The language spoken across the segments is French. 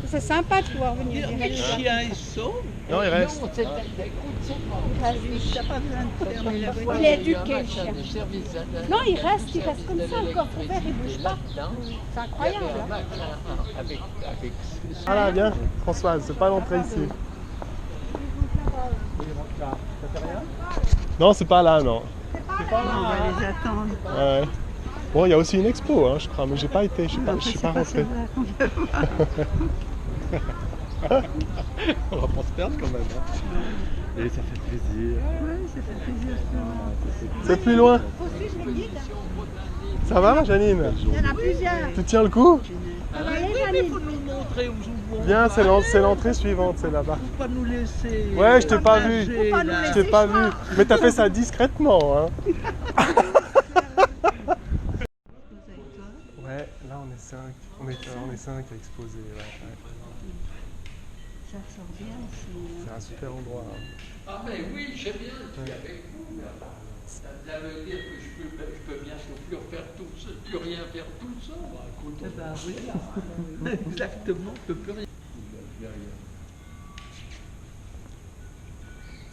C'est sympa de pouvoir venir. Mais le chien est sauve. Non, il reste. Non, écoute, c'est bon. Il T'as pas besoin de fermer la voiture. est éduqué, le chien. Non, il reste comme ça, le coffre ouvert, il bouge pas. C'est incroyable. Ah là, viens, Françoise, c'est pas l'entrée ici. Non, c'est pas là, non. On va les attendre. Ouais. Bon, il y a aussi une expo, hein, je crois, mais j'ai pas été, je suis pas rentré. On va pas se perdre quand même. Hein. Et ça fait plaisir. Ouais, ça fait plaisir. C'est plus loin. Ça va, Janine? Il y en a plusieurs. Tu tiens le coup? Il faut nous montrer où nous vont. Viens, c'est l'entrée suivante, c'est là-bas. Faut pas nous laisser. Ouais, je t'ai pas vu. nager, Faut pas nous là. Je laisser. t'ai pas vu. Mais t'as fait ça discrètement, hein. Ouais, là on est 5. On est 5 à exposer. Ouais, ouais. Ça sort bien. C'est un super endroit. Hein. Ah mais oui, je sais bien, je suis avec vous. Ça veut dire que je peux bien sûr plus rien faire tout seul. Bah, écoute, Eh ben oui, exactement, on peut plus rien.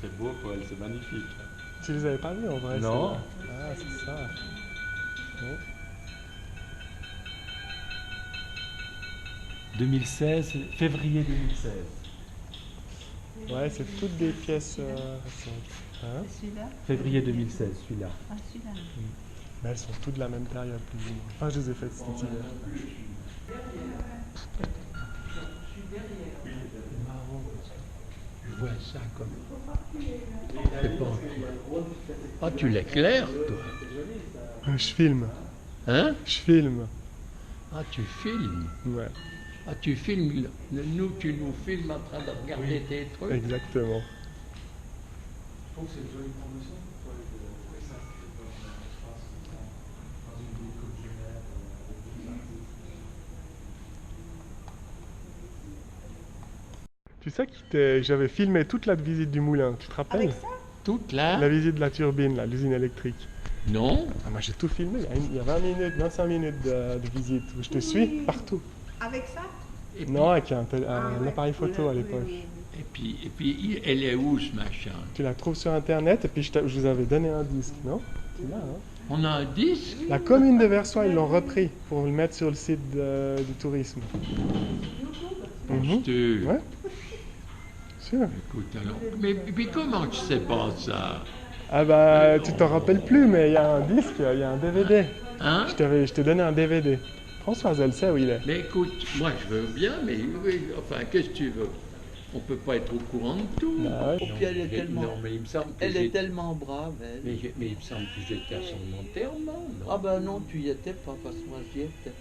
C'est beau, Paul, c'est magnifique. Tu les avais pas vus en vrai? Non. celles-là Ah, c'est ça. Ouais. 2016, février 2016. Ouais, c'est toutes des pièces récentes. Hein? Celui-là? Février 2016, celui-là. Ah, celui-là. Mais elles sont toutes de la même période, plus ou moins. Enfin, je les ai faites cet hiver. je vois ça comme. C'est pas. Ah, tu l'éclaires, toi. Je filme. Hein? Je filme. Ah, tu filmes. Ouais, Ah, tu filmes. Nous, tu nous filmes en train de regarder tes trucs. exactement. Tu sais que j'avais filmé toute la visite du moulin, tu te rappelles? Avec ça? Toute là? La visite de la turbine, là, l'usine électrique. Non? Ah, moi j'ai tout filmé, il y a 20 minutes, 25 minutes de visite où je te suis partout. Avec ça? Et puis, Non, avec un Ouais. appareil photo à l'époque. et puis, elle est où ce machin? Tu la trouves sur internet et puis je vous avais donné un disque, non? Tu l'as, hein? On a un disque? La commune de Versoix, ils l'ont repris pour le mettre sur le site du tourisme. Mhm. Tu- Ouais. Sûr. Écoute, alors. Mais puis comment tu sais pas ça? Ah bah, tu t'en rappelles plus, mais il y a un disque, il y a un DVD. Hein? Je t'ai donné un DVD. Françoise, elle sait où il est. Mais écoute, moi je veux bien, mais oui, enfin, qu'est-ce que tu veux? On peut pas être au courant de tout. Bah ouais. Et puis elle est Mais- tellement, non, mais il me semble que elle est j'ai- tellement brave, elle. mais il me semble que j'étais à son enterrement, non? Ah ben non, tu y étais pas, parce que moi j'y étais.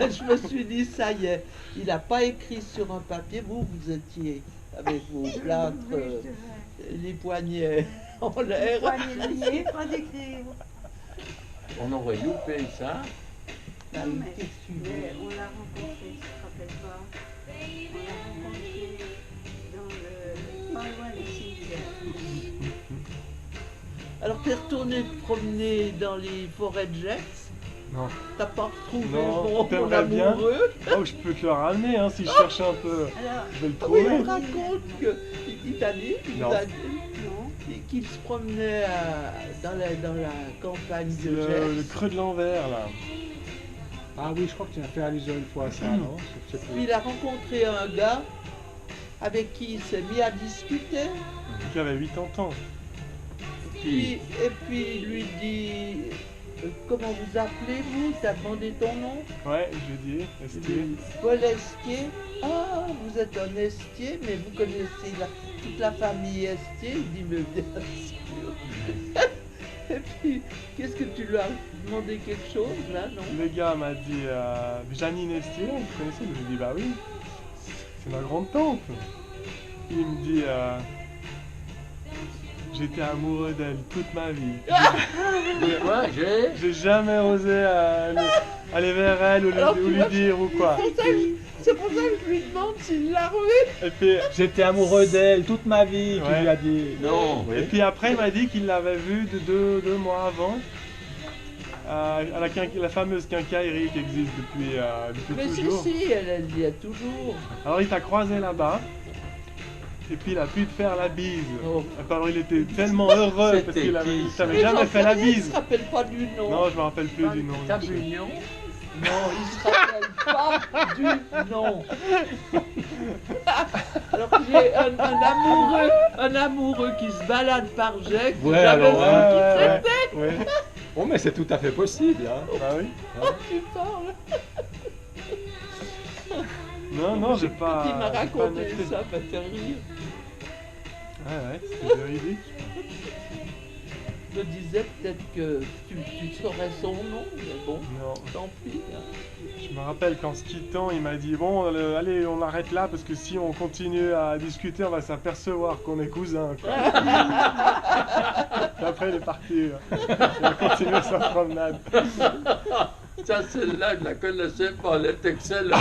Je me suis dit, ça y est, il n'a pas écrit sur un papier, vous étiez avec vos plâtres, les poignets en l'air. Pas d'écrire. On aurait loupé ça. Ah oui, qu'est-ce que tu veux? On l'a rencontré, tu te rappelles pas? On l'a rencontré pas loin du cimetière. Alors t'es retourné te promener dans les forêts de Gex? Non. T'as pas retrouvé Non, mon t'aimerais bien? amoureux? Oh, je peux te le ramener hein, si je cherche un peu. Alors, Je vais le Ah oui, trouver. il me raconte qu'il t'a dit, Non. non. qu'il se promenait dans la campagne C'est de le Gex. creux de l'envers là. Ah oui, je crois que tu as fait allusion une fois à ça, non? Je sais plus. Puis il a rencontré un gars avec qui il s'est mis à discuter. Qui avait 80 ans. Et puis il lui dit comment vous appelez-vous? Il t'a demandé ton nom? Ouais, je lui ai dit, Il Estier. dit, Paul Estier. Ah, vous êtes un Estier, mais vous connaissez toute la famille Estier? Il dit, mais bien sûr. Et puis, qu'est-ce que tu lui as demandé quelque chose là, non? Le gars m'a dit Janine Estier, vous connaissez? Je lui ai dit bah oui, c'est ma grande tante. Il me dit j'étais amoureux d'elle toute ma vie. Moi, J'ai jamais osé aller vers elle ou Alors, tu lui vois, dire ou quoi. C'est pour ça que je lui demande s'il l'a revu. Et puis, J'étais amoureux d'elle toute ma vie, tu Ouais. lui as dit. non. et puis après il m'a dit qu'il l'avait vue deux mois avant. la fameuse quincaillerie qui existe depuis Mais toujours. si, elle y a toujours. Alors il t'a croisé là-bas, et puis il a pu te faire la bise. Oh. Alors il était tellement heureux parce qu'il t'avait Mais jamais fait la Jean-Pierre, Il bise. se rappelle pas du nom. Non, je me rappelle plus du nom. Ta union. Non, il se rappelle pas du nom. Alors que j'ai un amoureux qui se balade par Jacques. Ouais, jamais alors, su qui c'était. Ouais. Oh, mais c'est tout à fait possible. Hein. Bah oui. Tu parles. Non, j'ai pas. Quand il m'a j'ai pas raconté noté. ça, m'a fait rire. Ouais, c'était véridique. Je me disais peut-être que tu saurais son nom, mais bon, Non. tant pis. Hein. Je me rappelle qu'en se quittant, il m'a dit bon, allez, on arrête là parce que si on continue à discuter, on va s'apercevoir qu'on est cousins. Quoi. Et après, il est parti. Il a continué sa promenade. Ça, celle-là, je la connaissais pas, elle est excellente.